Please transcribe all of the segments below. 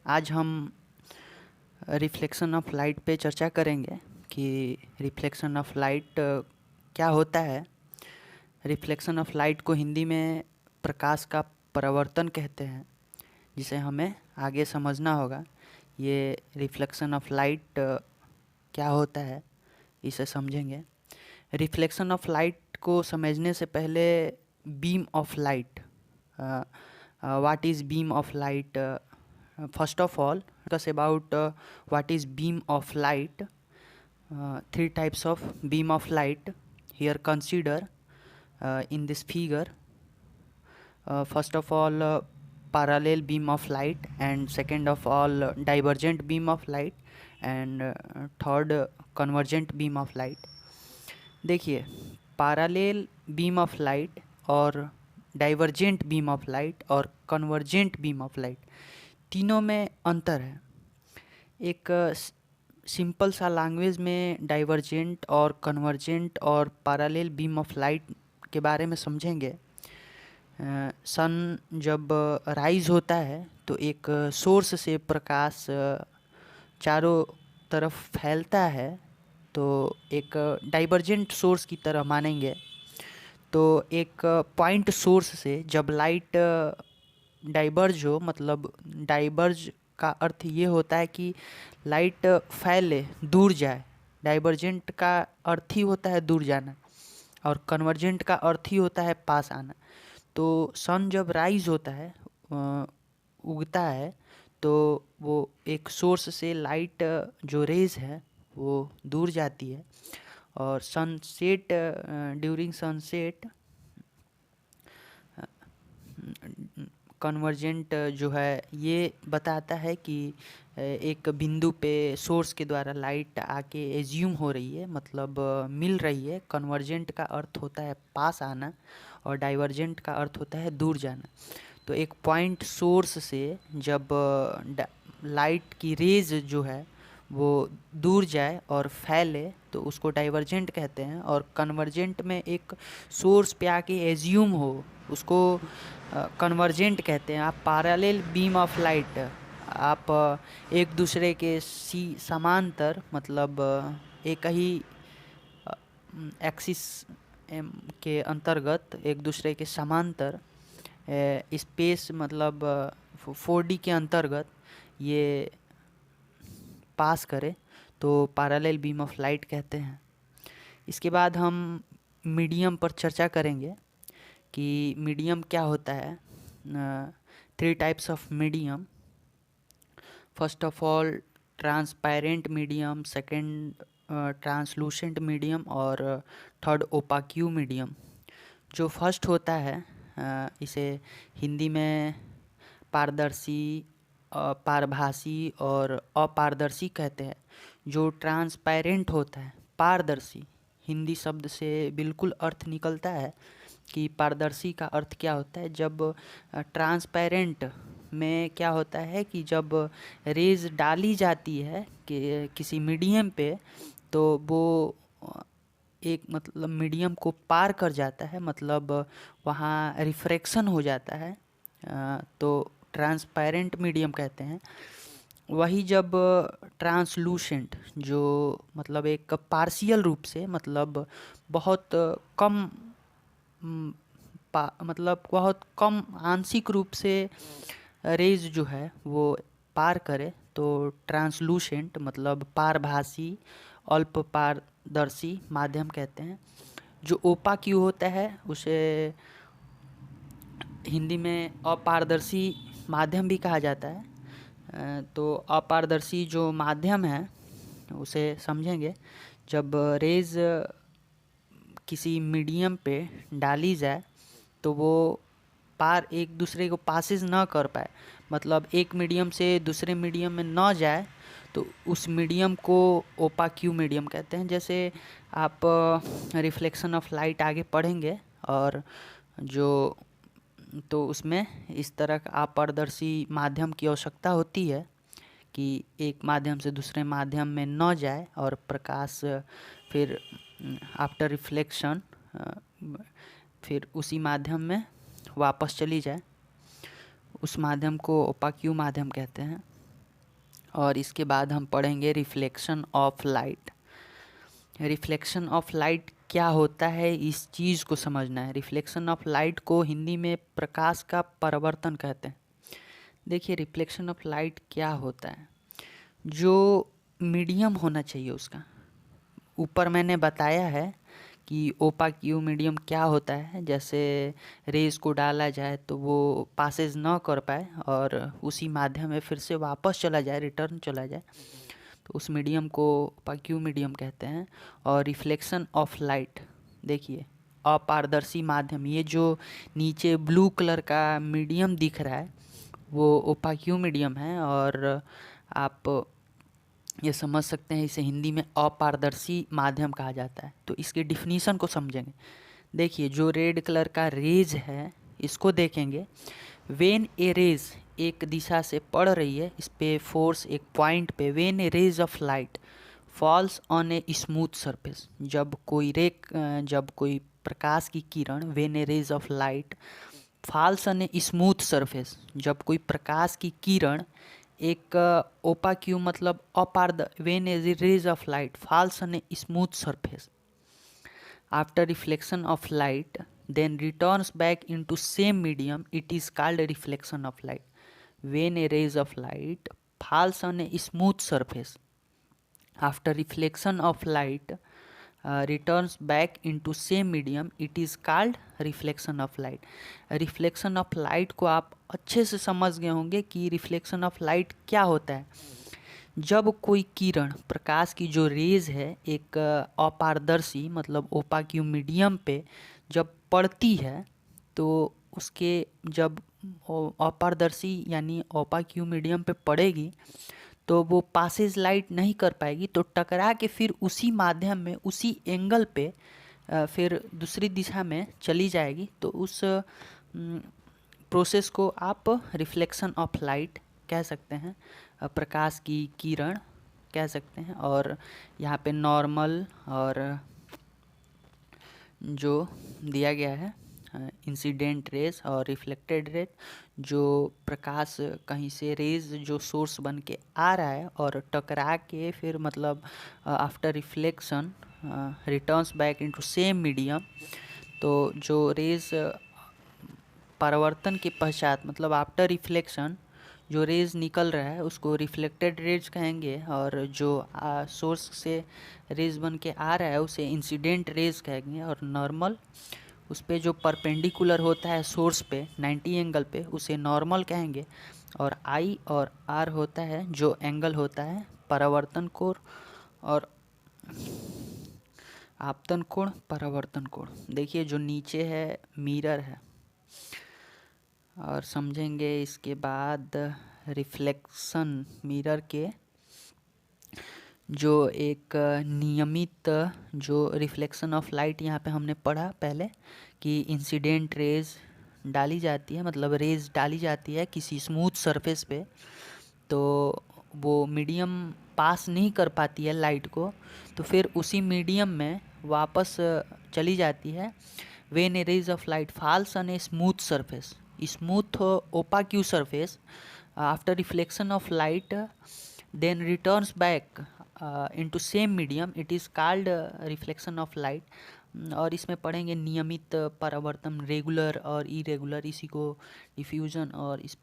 आज हम reflection of light पे चर्चा करेंगे कि रिफ्लेक्शन ऑफ लाइट क्या होता है। रिफ्लेक्शन ऑफ लाइट को हिंदी में प्रकाश का परावर्तन कहते हैं, जिसे हमें आगे समझना होगा। ये रिफ्लेक्शन ऑफ लाइट क्या होता है, इसे समझेंगे। रिफ्लेक्शन ऑफ लाइट को समझने से पहले beam of light, what is beam of light, first of all discuss about what is beam of light. Three types of beam of light here consider in this figure. First of all, parallel beam of light, and second of all, divergent beam of light, and third, convergent beam of light. देखिए, parallel beam of light और divergent beam of light और convergent beam of light, तीनों में अंतर है। एक simple सा language में डाइवर्जेंट और कन्वर्जेंट और पैरेलल बीम ऑफ लाइट के बारे में समझेंगे। सन जब राइज होता है तो एक सोर्स से प्रकाश चारों तरफ फैलता है, तो एक डाइवर्जेंट सोर्स की तरह मानेंगे। तो एक पॉइंट सोर्स से जब लाइट डाइवर्ज हो, मतलब डाइवर्ज का अर्थ ये होता है कि लाइट फैले, दूर जाए। डाइवर्जेंट का अर्थ ही होता है दूर जाना, और कन्वर्जेंट का अर्थ ही होता है पास आना। तो सन जब राइज होता है, उगता है, तो वो एक सोर्स से लाइट जो रेज है वो दूर जाती है, और सनसेट, ड्यूरिंग सनसेट कन्वर्जेंट जो है ये बताता है कि एक बिंदु पे सोर्स के द्वारा लाइट आके एज्यूम हो रही है, मतलब मिल रही है। कन्वर्जेंट का अर्थ होता है पास आना, और डाइवर्जेंट का अर्थ होता है दूर जाना। तो एक पॉइंट सोर्स से जब लाइट की रेज जो है वो दूर जाए और फैले, तो उसको डाइवर्जेंट कहते हैं। और कन्वर्जेंट में एक सोर्स पे आके एज्यूम हो, उसको कन्वर्जेंट कहते हैं। आप पैरेलल बीम ऑफ लाइट, आप एक दूसरे के समांतर, मतलब एक ही एक्सिस के अंतर्गत एक दूसरे के समांतर स्पेस, मतलब 4D के अंतर्गत ये पास करे, तो पैरेलल बीम ऑफ लाइट कहते हैं। इसके बाद हम मीडियम पर चर्चा करेंगे कि मीडियम क्या होता है। Three types of medium. First of all transparent medium, second translucent medium, और थर्ड ओपाक्यू मीडियम। जो फर्स्ट होता है इसे हिंदी में पारदर्शी, पारभासी और अपारदर्शी कहते हैं। जो ट्रांसपेरेंट होता है, पारदर्शी, हिंदी शब्द से बिल्कुल अर्थ निकलता है कि पारदर्शी का अर्थ क्या होता है। जब ट्रांसपेरेंट में क्या होता है कि जब रेज डाली जाती है कि किसी मीडियम पे, तो वो एक, मतलब मीडियम को पार कर जाता है, मतलब वहाँ रिफ्रैक्शन हो जाता है, तो ट्रांसपेरेंट मीडियम कहते हैं। वही जब ट्रांसलूसेंट, जो मतलब एक पार्शियल रूप से, मतलब बहुत कम, मतलब बहुत कम आंशिक रूप से रेज जो है वो पार करे, तो ट्रांसलूसेंट, मतलब पारभासी, अल्प पारदर्शी माध्यम कहते हैं। जो ओपाक्यू होता है उसे हिंदी में अपारदर्शी माध्यम भी कहा जाता है। तो अपारदर्शी जो माध्यम है उसे समझेंगे। जब रेज किसी मीडियम पे डाली जाए तो वो पार एक दूसरे को पासेज ना कर पाए, मतलब एक मीडियम से दूसरे मीडियम में ना जाए, तो उस मीडियम को ओपाक्यू मीडियम कहते हैं। जैसे आप रिफ्लेक्शन ऑफ लाइट आगे पढ़ेंगे, और जो तो उसमें इस तरह का अपारदर्शी माध्यम की आवश्यकता होती है कि एक माध्यम से दूसरे माध्यम में न जाए, और प्रकाश फिर आफ्टर रिफ्लेक्शन फिर उसी माध्यम में वापस चली जाए। उस माध्यम को ओपाक्यू माध्यम कहते हैं। और इसके बाद हम पढ़ेंगे reflection of light. Reflection of light क्या होता है, इस चीज़ को समझना है। रिफ्लेक्शन ऑफ लाइट को हिंदी में प्रकाश का परावर्तन कहते हैं। देखिए रिफ्लेक्शन ऑफ लाइट क्या होता है, जो मीडियम होना चाहिए उसका। ऊपर मैंने बताया है कि ओपाक्यू मीडियम क्या होता है। जैसे रेज को डाला जाए तो वो पासेज ना कर पाए और उसी माध्यम में फिर से वापस चला जाए, रिटर्न चला जाए, तो उस मीडियम को ओपाक्यू मीडियम कहते हैं। और रिफ्लेक्शन ऑफ लाइट, देखिए अपारदर्शी माध्यम, ये जो नीचे ब्लू कलर का मीडियम दिख रहा है वो ओपाक्यू मीडियम है। और आप ये समझ सकते हैं इसे हिंदी में अपारदर्शी माध्यम कहा जाता है। तो इसके डिफिनीशन को समझेंगे। देखिए जो रेड कलर का रेज है इसको देखेंगे। वेन ए रेज एक दिशा से पड़ रही है, इस पे फोर्स एक पॉइंट पे, when a rays of light falls on a smooth surface, जब कोई प्रकाश की किरण, when a rays of light falls on a smooth surface, जब कोई प्रकाश की किरण एक ओपाक्यू मतलब when a rays of light falls on a smooth surface after reflection of light then returns back into same medium, it is called a reflection of light. When a rays of light falls on a smooth surface after reflection of light returns back into same medium, it is called reflection of light. reflection of light को आप अच्छे से समझ गए होंगे कि reflection of light क्या होता है। जब कोई किरण, प्रकाश की जो रेज है एक अपारदर्शी मतलब ओपाक्यू मीडियम पे जब पड़ती है, तो उसके जब अपारदर्शी यानी ओपाक्यू मीडियम पे पड़ेगी तो वो पासेज लाइट नहीं कर पाएगी, तो टकरा के फिर उसी माध्यम में उसी एंगल पे फिर दूसरी दिशा में चली जाएगी। तो उस प्रोसेस को आप रिफ्लेक्शन ऑफ लाइट कह सकते हैं, प्रकाश की किरण कह सकते हैं। और यहाँ पे नॉर्मल और जो दिया गया है इंसिडेंट रेज और रिफ्लेक्टेड रेज, जो प्रकाश कहीं से रेज जो सोर्स बन के आ रहा है और टकरा के फिर मतलब after reflection returns back into same medium, तो जो रेज परावर्तन के पश्चात मतलब आफ्टर रिफ्लेक्शन जो रेज निकल रहा है उसको रिफ्लेक्टेड रेज कहेंगे। और जो सोर्स से रेज बन के आ रहा है उसे इंसिडेंट रेज कहेंगे। और नॉर्मल, उस पर जो परपेंडिकुलर होता है सोर्स पे 90 एंगल पे, उसे नॉर्मल कहेंगे। और आई और आर होता है जो एंगल होता है परावर्तन कोण और आपतन कोण, परावर्तन कोण। देखिए जो नीचे है मिरर है, और समझेंगे इसके बाद रिफ्लेक्शन मिरर के जो एक नियमित जो रिफ्लेक्शन ऑफ लाइट यहाँ पे हमने पढ़ा पहले कि इंसिडेंट रेज डाली जाती है, मतलब रेज डाली जाती है किसी स्मूथ सरफेस पे, तो वो मीडियम पास नहीं कर पाती है लाइट को, तो फिर उसी मीडियम में वापस चली जाती है। When a rays of light falls on a smooth surface, smooth opaque surface after reflection of light then returns back into same medium, it is called reflection of light. और इसमें पढ़ेंगे नियमित परावर्तन, रेगुलर और इरेगुलर, इसी को diffusion. और इस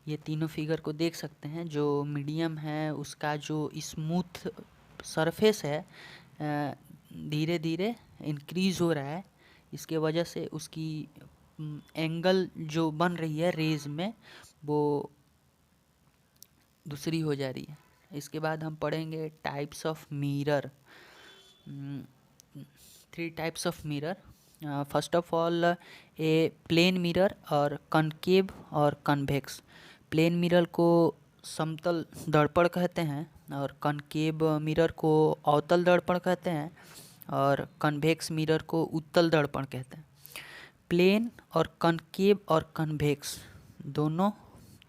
ये तीनों फिगर को देख सकते हैं। जो मीडियम है उसका जो स्मूथ सरफेस है धीरे धीरे इंक्रीज हो रहा है, इसके वजह से उसकी एंगल जो बन रही है रेज में वो दूसरी हो जा रही है। इसके बाद हम पढ़ेंगे types of mirror, 3 types of mirror. First of all a plane mirror और कनकेव और कन्वेक्स। प्लेन मिरर को समतल दर्पण कहते हैं और कनकेव मिरर को अवतल दर्पण कहते हैं और कन्वेक्स मिरर को उत्तल दर्पण कहते हैं। प्लेन और कनकेव और कन्वेक्स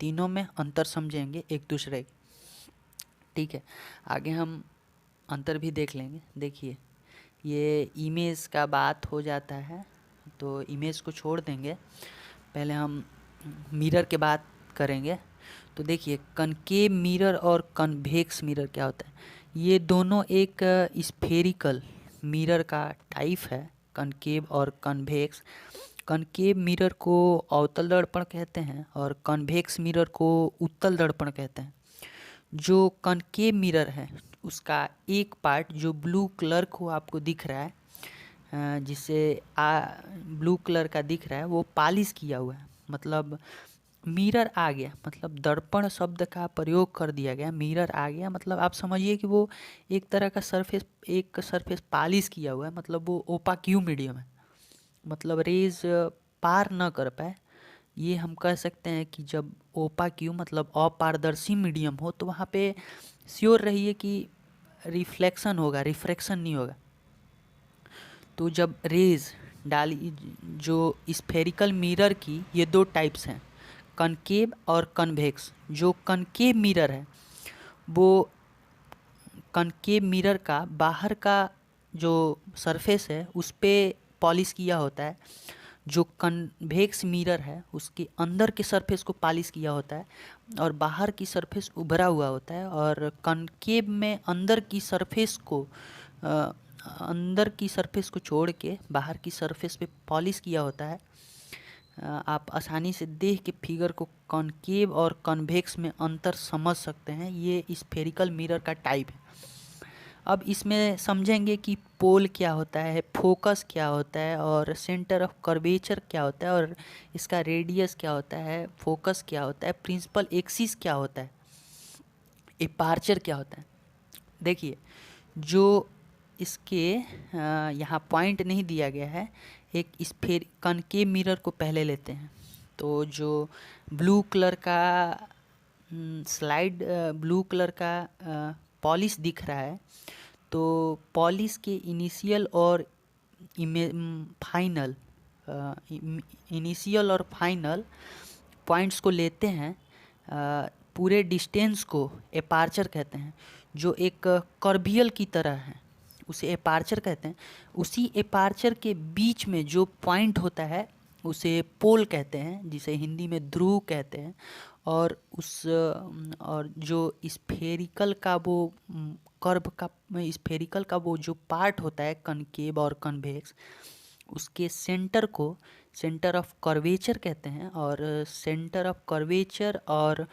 तीनों में अंतर समझेंगे एक दूसरे के, ठीक है। आगे हम अंतर भी देख लेंगे। देखिए ये इमेज का बात हो जाता है तो इमेज को छोड़ देंगे, पहले हम मिरर के बात करेंगे। तो देखिए कनकेव मिरर और कन्वेक्स मिरर क्या होता है। ये दोनों एक स्फेरिकल मिरर का टाइप है, कनकेव और कन्वेक्स। कनकेव मिरर को अवतल दर्पण कहते हैं और कन्वेक्स मिरर को उत्तल दर्पण कहते हैं। जो कनकेव मिरर है उसका एक पार्ट जो ब्लू कलर को आपको दिख रहा है, जिसे ब्लू कलर का दिख रहा है, वो पॉलिश किया हुआ है। मतलब मिरर आ गया, मतलब दर्पण शब्द का प्रयोग कर दिया गया, मिरर आ गया मतलब आप समझिए कि वो एक तरह का सरफेस पॉलिश किया हुआ है, मतलब वो ओपाक्यू मीडियम है, मतलब रेज पार न कर पाए। ये हम कह सकते हैं कि जब ओपाक्यू मतलब अपारदर्शी मीडियम हो तो वहाँ पे श्योर रहिए कि रिफ्लेक्शन होगा, रिफ्रैक्शन नहीं होगा। तो जब रेज डाली, जो स्फेरिकल मिरर की ये दो टाइप्स हैं, कनकेव और कन्वेक्स। जो कनकेव मिरर है वो कनकेव मिरर का बाहर का जो सरफेस है उस पर पॉलिश किया होता है। जो कन्वेक्स मिरर है उसके अंदर के सरफेस को पॉलिश किया होता है और बाहर की सरफेस उभरा हुआ होता है। और कनकेव में अंदर की सरफेस को छोड़ के बाहर की सरफेस पे पॉलिश किया होता है। आप आसानी से देख के फिगर को कॉनकेव और कन्वेक्स में अंतर समझ सकते हैं। ये स्फेरिकल मिरर का टाइप है। अब इसमें समझेंगे कि पोल क्या होता है, फोकस क्या होता है और सेंटर ऑफ कर्वेचर क्या होता है और इसका रेडियस क्या होता है, फोकस क्या होता है, प्रिंसिपल एक्सिस क्या होता है, एपार्चर क्या होता है। देखिए जो इसके यहाँ पॉइंट नहीं दिया गया है, एक स्फेर कनकेव मिरर को पहले लेते हैं। तो जो ब्लू कलर का ब्लू कलर का पॉलिश दिख रहा है, तो पॉलिश के इनिशियल और फाइनल पॉइंट्स को लेते हैं। पूरे डिस्टेंस को एपार्चर कहते हैं। जो एक कर्बियल की तरह है उसे एपार्चर कहते हैं। उसी एपार्चर के बीच में जो पॉइंट होता है उसे पोल कहते हैं, जिसे हिंदी में ध्रुव कहते हैं। और जो स्फेरिकल का वो स्फेरिकल का वो जो पार्ट होता है कनकेव और कन्वेक्स, उसके सेंटर ऑफ कर्वेचर कहते हैं। और सेंटर ऑफ कर्वेचर और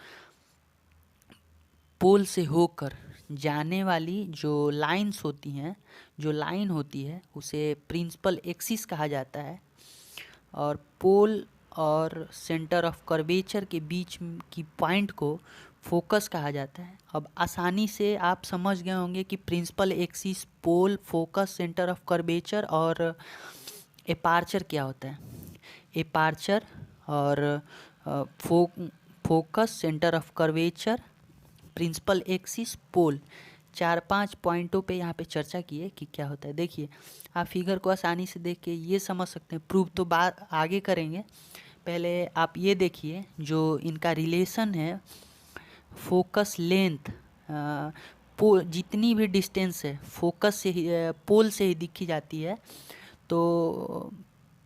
पोल से होकर जाने वाली जो लाइंस होती हैं, जो लाइन होती है उसे प्रिंसिपल एक्सिस कहा जाता है। और पोल और सेंटर ऑफ कर्वेचर के बीच की पॉइंट को फोकस कहा जाता है। अब आसानी से आप समझ गए होंगे कि principal axis, pole, focus, centre of curvature और एपार्चर क्या होता है। एपार्चर और focus, centre of curvature, principal axis, pole, 4-5 पॉइंटों पे यहाँ पे चर्चा की है कि क्या होता है। देखिए आप फिगर को आसानी से देख के ये समझ सकते हैं, प्रूव तो बात आगे करेंगे। पहले आप ये देखिए जो इनका रिलेशन है, फोकस लेंथ, जितनी भी डिस्टेंस है फोकस से ही पोल से ही दिखी जाती है। तो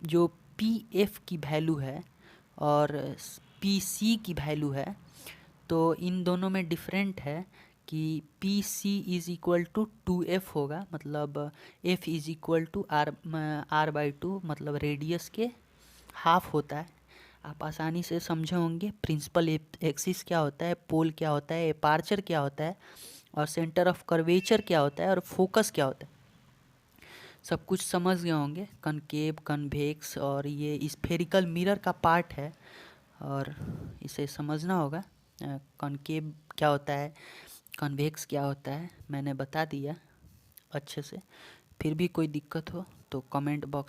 जो पी एफ की वैल्यू है और पी सी की वैल्यू है, तो इन दोनों में डिफरेंट है कि P C is equal to 2f होगा, मतलब f is equal to r/2, मतलब रेडियस के हाफ होता है। आप आसानी से समझे होंगे प्रिंसिपल एक्सिस क्या होता है, पोल क्या होता है, एपार्चर क्या होता है और सेंटर ऑफ कर्वेचर क्या होता है और फोकस क्या होता है। सब कुछ समझ गए होंगे। कनकेव, कन्वेक्स और ये स्फेरिकल मिरर का पार्ट है और इसे समझना होगा। कनकेव क्या होता है, कन्वेक्स क्या होता है, मैंने बता दिया अच्छे से। फिर भी कोई दिक्कत हो तो कमेंट बॉक्स